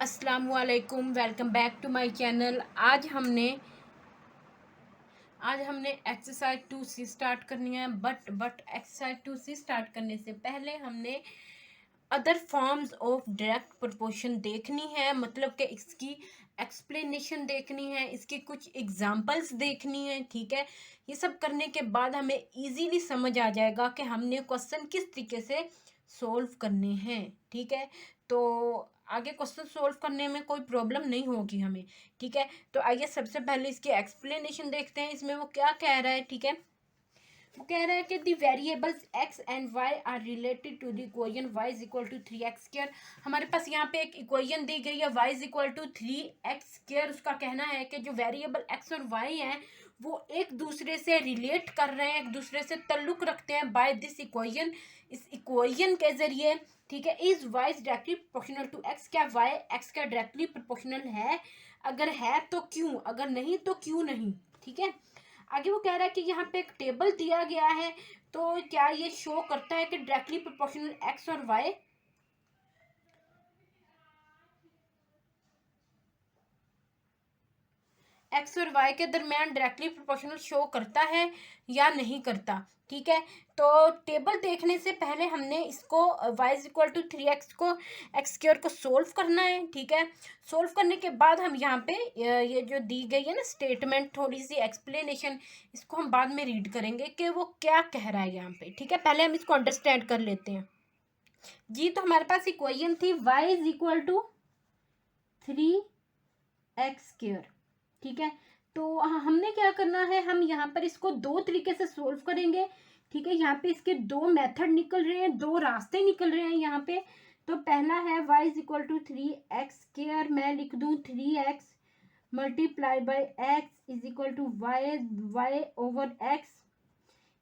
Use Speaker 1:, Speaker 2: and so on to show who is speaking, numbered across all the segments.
Speaker 1: अस्सलामुअलैकुम, welcome back to my channel. आज हमने एक्सरसाइज 2C स्टार्ट करनी है। बट एक्सरसाइज 2C स्टार्ट करने से पहले हमने other forms of direct proportion देखनी है, मतलब कि इसकी एक्सप्लेनेशन देखनी है, इसकी कुछ एग्जांपल्स देखनी है। ठीक है, ये सब करने के बाद हमें इजीली समझ आ जाएगा कि हमने क्वेश्चन किस तरीके से सोल्व करने हैं। ठीक है, तो आगे क्वेश्चन सोल्व करने में कोई प्रॉब्लम नहीं होगी हमें। ठीक है, तो आइए सबसे पहले इसकी एक्सप्लेनेशन देखते हैं, इसमें वो क्या कह रहा है। ठीक है, वो कह रहा है कि the variables x and y are related to the equation y is equal to 3x²। हमारे पास यहाँ पे एक इक्वेशन दी गई है Y is equal to 3x²। उसका कहना है कि जो वेरिएबल एक्स और वाई हैं वो एक दूसरे से रिलेट कर रहे हैं, एक दूसरे से ताल्लुक रखते हैं बाय दिस इक्वेशन, इस इक्वेशन के जरिए। ठीक है, is y is directly proportional to x. क्या वाई एक्स का डायरेक्टली प्रोपोर्शनल है? अगर है तो क्यों, अगर नहीं तो क्यों नहीं। ठीक है, आगे वो कह रहा है कि यहाँ पे एक टेबल दिया गया है, तो क्या ये शो करता है कि डायरेक्टली प्रोपोर्शनल एक्स और वाई एक्स और वाई के दरमियान डायरेक्टली प्रोपोर्शनल शो करता है या नहीं करता। ठीक है, तो टेबल देखने से पहले हमने इसको Y is equal to 3x को x² को सोल्व करना है। ठीक है, सोल्व करने के बाद हम यहाँ पे ये जो दी गई है ना स्टेटमेंट, थोड़ी सी एक्सप्लेनेशन, इसको हम बाद में रीड करेंगे कि वो क्या कह रहा है यहाँ पे। ठीक है, पहले हम इसको अंडरस्टैंड कर लेते हैं। जी, तो हमारे पास इक्वेशन थी y is equal to 3x²। ठीक है, तो हमने क्या करना है, हम यहाँ पर इसको दो तरीके से सोल्व करेंगे। ठीक है, यहाँ पे इसके दो मेथड निकल रहे हैं, दो रास्ते निकल रहे हैं यहाँ पे। तो पहला है y is equal to 3x², मैं लिख दूँ 3x multiply by x is equal to y over x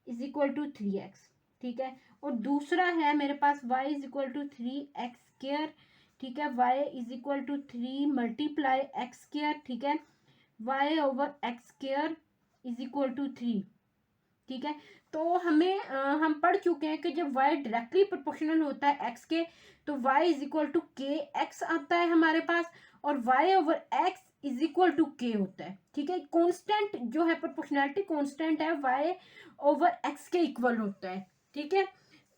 Speaker 1: is equal to 3x। ठीक है, और दूसरा है मेरे पास y is equal to 3x²। ठीक है, y is equal to 3 multiply x²। ठीक है, y over x² is equal to 3। ठीक है, तो हम पढ़ चुके हैं कि जब y डायरेक्टली प्रोपोर्शनल होता है x के, तो y is equal to k x आता है हमारे पास, और y over x is equal to k होता है। ठीक है, कांस्टेंट जो है, प्रोपोर्शनैलिटी कांस्टेंट है, y ओवर x के इक्वल होता है। ठीक है,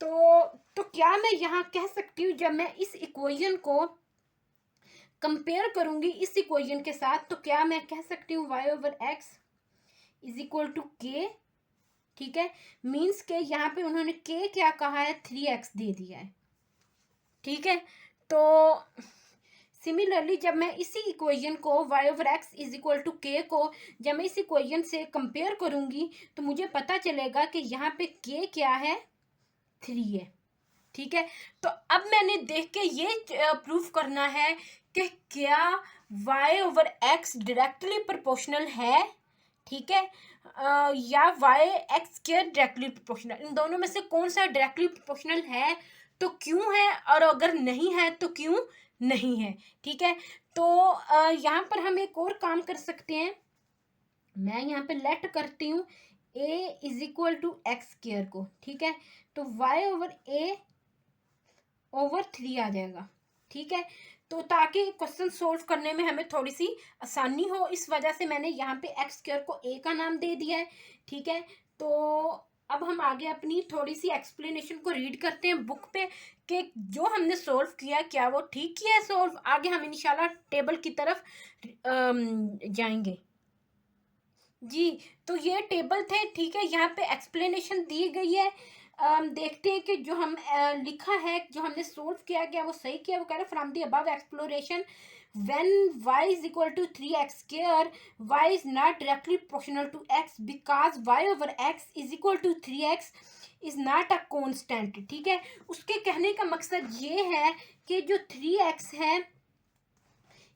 Speaker 1: तो क्या मैं यहाँ कह सकती हूँ, जब मैं इस इक्वेशन को कंपेयर करूंगी इस इक्वेशन के साथ, तो क्या मैं कह सकती हूँ y over x is equal to k. ठीक है, मीन्स के यहाँ पे उन्होंने k क्या कहा है, 3x दे दिया है। ठीक है, तो सिमिलरली जब मैं इसी इक्वेशन को y over x is equal to k को जब मैं इस इक्वेशन से कंपेयर करूंगी, तो मुझे पता चलेगा कि यहाँ पे k क्या है, 3 है। ठीक है, तो अब मैंने देख के ये प्रूफ करना है कि क्या y over x directly proportional है। ठीक है, या वाई एक्स के डायरेक्टली प्रोपोर्शनल, इन दोनों में से कौन सा डायरेक्टली प्रोपोर्शनल है तो क्यों है, और अगर नहीं है तो क्यों नहीं है। ठीक है, तो यहाँ पर हम एक और काम कर सकते हैं। मैं यहाँ पे लेट करती हूँ a is equal to x² को। ठीक है, तो y ओवर a ओवर 3 आ जाएगा। ठीक है, तो ताकि क्वेश्चन सोल्व करने में हमें थोड़ी सी आसानी हो, इस वजह से मैंने यहाँ पे x² को a का नाम दे दिया है। ठीक है, तो अब हम आगे अपनी थोड़ी सी एक्सप्लेनेशन को रीड करते हैं बुक पे कि जो हमने सोल्व किया क्या वो ठीक किया है सोल्व। आगे हम इंशाल्लाह टेबल की तरफ जाएंगे। जी, तो ये टेबल थे। ठीक है, यहाँ पे एक्सप्लेनेशन दी गई है। देखते हैं कि जो हम लिखा है, जो हमने सोल्व किया गया वो सही किया। वो कह रहे from the above exploration when y is equal to 3x², y is not directly proportional to x because y over x is equal to 3x is not a constant। ठीक है, उसके कहने का मकसद ये है कि जो 3x है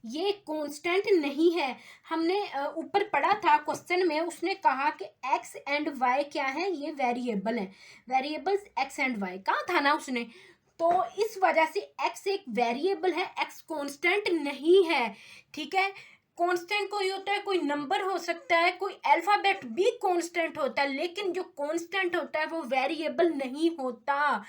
Speaker 1: ये कांस्टेंट नहीं है। हमने ऊपर पढ़ा था क्वेश्चन में, उसने कहा कि x एंड y क्या है, ये वेरिएबल है, वेरिएबल्स x एंड y कहा था ना उसने। तो इस वजह से x एक वेरिएबल है, x कांस्टेंट नहीं है। ठीक है, कांस्टेंट कोई होता है, कोई नंबर हो सकता है, कोई अल्फाबेट भी कांस्टेंट होता है, लेकिन जो कांस्टेंट होता है वो वेरिएबल नहीं होता।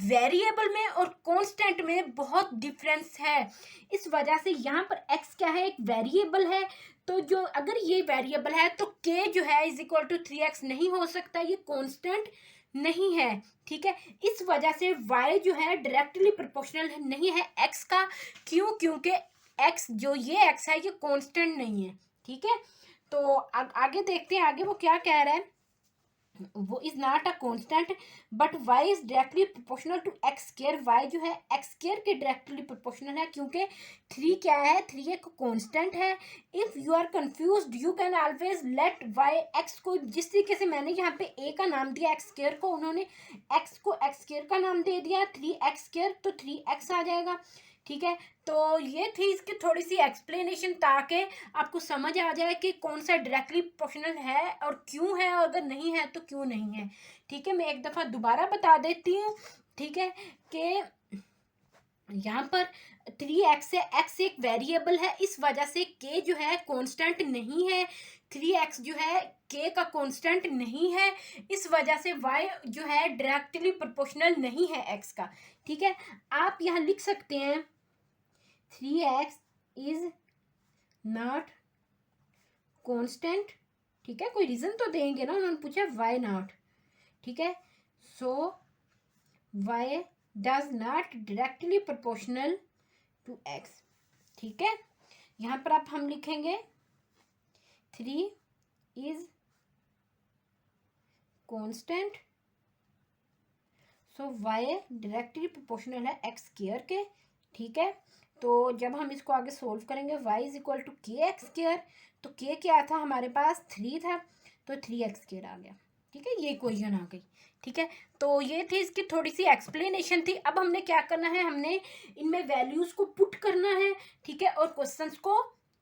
Speaker 1: वेरिएबल में और कांस्टेंट में बहुत डिफरेंस है। इस वजह से यहाँ पर x क्या है, एक वेरिएबल है। तो जो अगर ये वेरिएबल है तो k जो है इज इक्वल टू 3x नहीं हो सकता, ये कांस्टेंट नहीं है। ठीक है, इस वजह से y जो है डायरेक्टली प्रोपोर्शनल नहीं है x का। क्यों? क्योंकि x जो ये x है ये कांस्टेंट नहीं है। ठीक है, तो आगे देखते हैं आगे वो क्या कह रहा है। वो is not a constant but y is directly proportional to x square. y जो है एक्स स्क्वायर के डायरेक्टली प्रोपोर्शनल है, क्योंकि 3 क्या है, 3 एक कांस्टेंट है। If you are confused you can always let y x को, जिस तरीके से मैंने यहाँ पे a का नाम दिया एक्स स्क्वायर को, उन्होंने x को एक्स स्क्वायर का नाम दे दिया 3x स्क्वायर, तो 3x आ जाएगा। ठीक है, तो ये थी इसकी थोड़ी सी एक्सप्लेनेशन, ताकि आपको समझ आ जाए कि कौन सा डायरेक्टली प्रोपोर्शनल है और क्यों है, और अगर नहीं है तो क्यों नहीं है। ठीक है, मैं एक दफ़ा दोबारा बता देती हूँ। ठीक है, कि यहाँ पर 3x है, x एक वेरिएबल है, इस वजह से k जो है कांस्टेंट नहीं है। 3x जो है k का कांस्टेंट नहीं है, इस वजह से y जो है डायरेक्टली प्रोपोर्शनल नहीं है x का। ठीक है, आप यहाँ लिख सकते हैं 3x इज नॉट कांस्टेंट। ठीक है, कोई रीजन तो देंगे ना, उन्होंने पूछा वाई नॉट। ठीक है, so y does not directly proportional to x. ठीक है, यहाँ पर आप हम लिखेंगे 3 is constant, so y directly proportional है एक्स स्क्वायर के। ठीक है, तो जब हम इसको आगे सोल्व करेंगे y is equal to k x square, तो k क्या था हमारे पास 3 था, तो 3x स्क्वायर आ गया। ठीक है, ये इक्वेशन आ गई। ठीक है, तो ये थी इसकी थोड़ी सी एक्सप्लेनेशन थी। अब हमने क्या करना है, हमने इनमें वैल्यूज को पुट करना है। ठीक है, और क्वेश्चंस को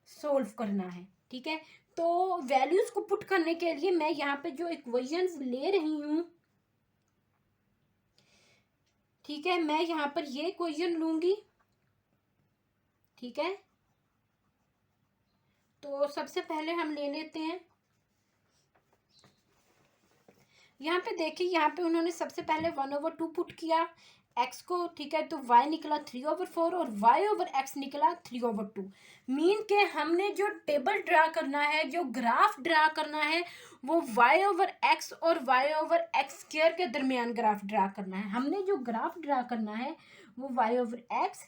Speaker 1: सोल्व करना है। ठीक है, तो वैल्यूज को पुट करने के लिए मैं यहाँ पे जो इक्वेशंस ले रही हूँ, ठीक है, मैं यहाँ पर ये इक्वेशन लूंगी। ठीक है, तो सबसे पहले हम ले लेते हैं, यहाँ पे देखिए, यहाँ पे उन्होंने सबसे पहले 1/2 पुट किया x को। ठीक है, तो y निकला 3/4 और y ओवर x निकला 3/2। मीन के हमने जो टेबल ड्रा करना है, जो ग्राफ ड्रा करना है, वो y ओवर x और y ओवर x स्क्वायर के दरमियान ग्राफ ड्रा करना है। हमने जो ग्राफ ड्रा करना है वो y over x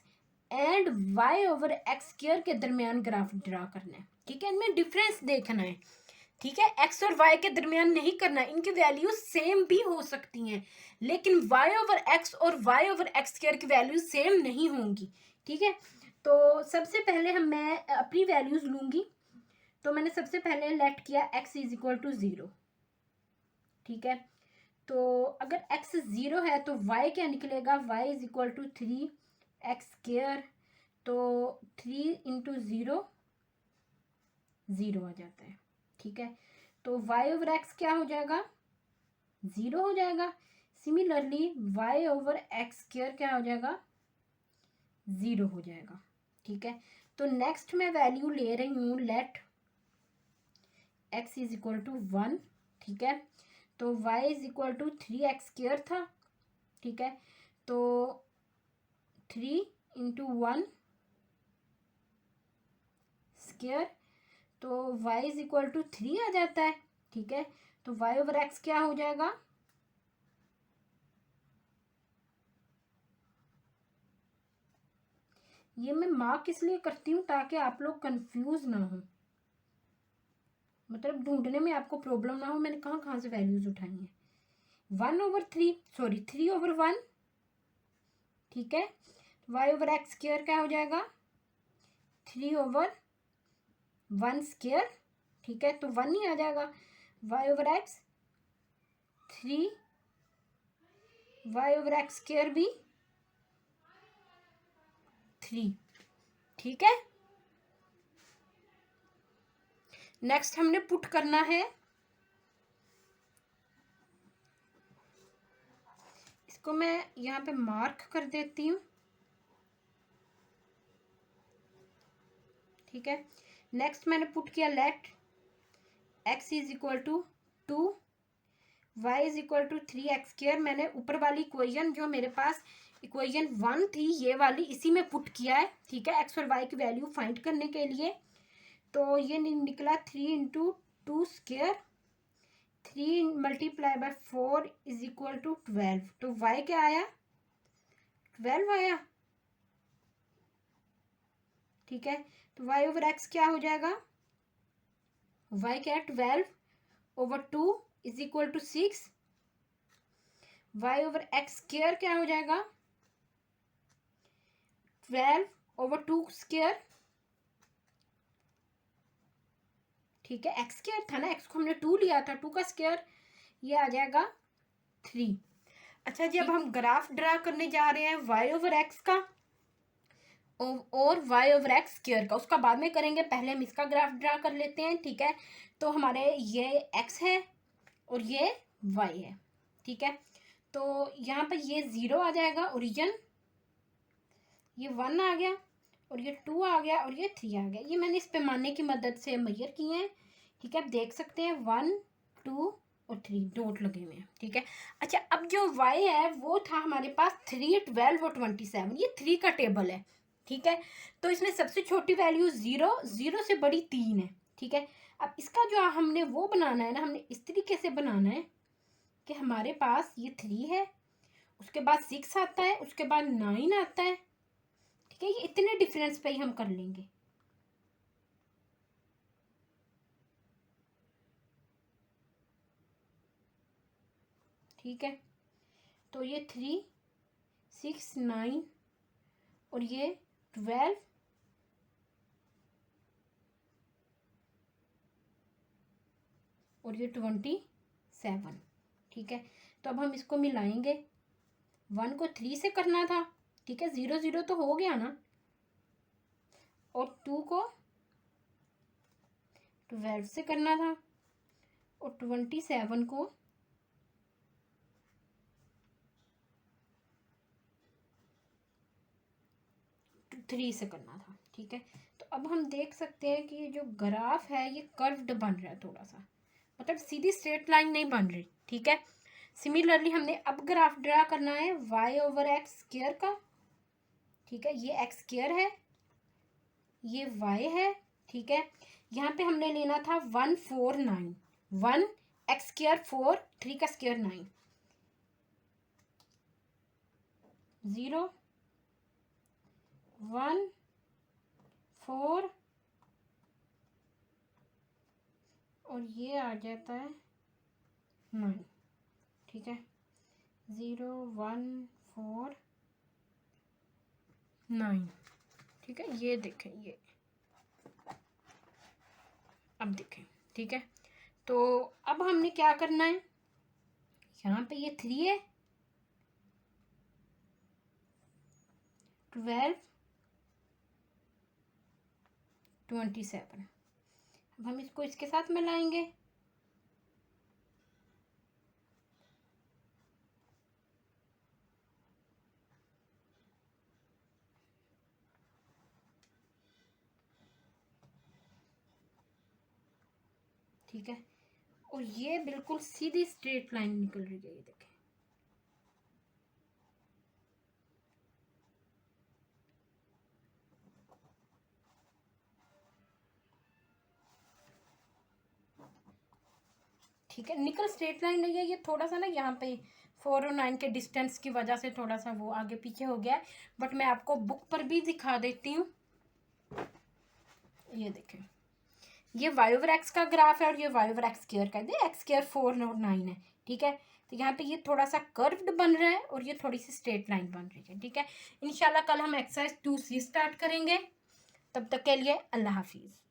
Speaker 1: and y over x square के दरमियान ग्राफ ड्रा करना है। ठीक है, इनमें डिफरेंस देखना है। ठीक है, x और y के दरमियान नहीं करना, इनकी वैल्यू सेम भी हो सकती हैं, लेकिन y ओवर x और y ओवर x स्क्वायर की वैल्यू सेम नहीं होंगी। ठीक है, तो सबसे पहले मैं अपनी वैल्यूज लूंगी। तो मैंने सबसे पहले लेट किया x इज इक्वल टू 0। ठीक है, तो अगर x 0 है तो y क्या निकलेगा, y is equal to 3x square. तो 3 इंटू 0 0 आ जाता है। ठीक है, तो y ओवर x क्या हो जाएगा, 0 हो जाएगा। Similarly y over x square क्या हो जाएगा, 0 हो जाएगा। ठीक है, तो नेक्स्ट मैं वैल्यू ले रही हूँ let x is equal to 1। ठीक है, तो y is equal to 3x square था। ठीक है, तो 3 इंटू 1 स्क्वायर, तो y इज इक्वल टू 3 आ जाता है। ठीक है, तो y ओवर x क्या हो जाएगा, ये मैं मार्क इसलिए करती हूँ ताकि आप लोग कंफ्यूज ना हो, मतलब ढूंढने में आपको प्रॉब्लम ना हो मैंने कहाँ कहाँ से वैल्यूज उठाई हैं। 3 ओवर 1। ठीक है, y ओवर x स्क्वायर क्या हो जाएगा, 3 ओवर 1 स्क्वायर। ठीक है, तो 1 ही आ जाएगा। y over x 3, y over x square भी 3। ठीक है, नेक्स्ट हमने पुट करना है, इसको मैं यहाँ पे मार्क कर देती हूँ। ठीक है, नेक्स्ट मैंने पुट किया let x is equal to 2, y is equal to 3x²। मैंने ऊपर वाली इक्वेशन जो मेरे पास इक्वेशन 1 थी ये वाली, इसी में पुट किया है, ठीक है, x और y की वैल्यू फाइंड करने के लिए। तो ये निकला 3 into 2², 3 multiply by 4 is equal to 12। तो y क्या आया? 12 आया, ठीक है। तो y ओवर x क्या हो जाएगा? y क्या है? 12 over 2 is equal to 6। y over x² क्या हो जाएगा? 12 ओवर 2², ठीक है। x² था ना, x को हमने 2 लिया था, 2 का स्क्वायर, ये आ जाएगा 3। अच्छा जी, अब हम ग्राफ ड्रा करने जा रहे हैं y ओवर x का और y ओवर x² का, उसका बाद में करेंगे, पहले हम इसका ग्राफ ड्रा कर लेते हैं, ठीक है। तो हमारे ये x है और ये y है, ठीक है। तो यहाँ पर ये 0 आ जाएगा ओरिजिन, ये 1 आ गया और ये 2 आ गया और ये 3 आ गया। ये मैंने इस पैमाने की मदद से मेजर किए हैं, ठीक है। आप देख सकते हैं 1 2 और 3 डॉट लगे हुए हैं, ठीक है। अच्छा, अब जो y है वो था हमारे पास 3 12 और 27, ये 3 का टेबल है, ठीक है। तो इसमें सबसे छोटी वैल्यू 0, 0 से बड़ी 3 है, ठीक है। अब इसका जो हमने वो बनाना है ना, हमने इस तरीके से बनाना है कि हमारे पास ये 3 है, उसके बाद 6 आता है, उसके बाद 9 आता है, ठीक है। ये इतने डिफरेंस पे ही हम कर लेंगे, ठीक है। तो ये 3 6 9 और ये 12 और ये 27, ठीक है। तो अब हम इसको मिलाएंगे, 1 को 3 से करना था, ठीक है, 0 0 तो हो गया ना, और 2 को 12 से करना था और 27 को 3 से करना था, ठीक है। तो अब हम देख सकते हैं कि ये जो ग्राफ है ये कर्व्ड बन रहा है थोड़ा सा, मतलब सीधी स्ट्रेट लाइन नहीं बन रही, ठीक है। सिमिलरली हमने अब ग्राफ ड्रा करना है y ओवर x² का, ठीक है। ये x² है, ये y है, ठीक है। यहाँ पे हमने लेना था 1 4 9, 1 x² 4, 3 का स्क्वायर 9, 0 1 4 और ये आ जाता है 9, ठीक है। 0 1 4 9, ठीक है। ये देखें, ये अब देखें, ठीक है। तो अब हमने क्या करना है, यहाँ पे ये 3 है, 12 27, अब हम इसको इसके साथ मिलाएंगे, ठीक है। और ये बिल्कुल सीधी स्ट्रेट लाइन निकल रही है, ये देखें, ठीक है। निकल स्ट्रेट लाइन नहीं है, ये थोड़ा सा ना यहाँ पे 4 और 9 के डिस्टेंस की वजह से थोड़ा सा वो आगे पीछे हो गया है, बट मैं आपको बुक पर भी दिखा देती हूँ। ये देखें, ये y ओवर x का ग्राफ है और ये y ओवर x² का है, x² 4 और 9 है, ठीक है। तो यहाँ पे ये थोड़ा सा कर्व्ड बन रहा है और ये थोड़ी सी स्ट्रेट लाइन बन रही है, ठीक है। इंशाल्लाह कल हम एक्सरसाइज 2C स्टार्ट करेंगे, तब तक के लिए अल्लाह हाफिज़।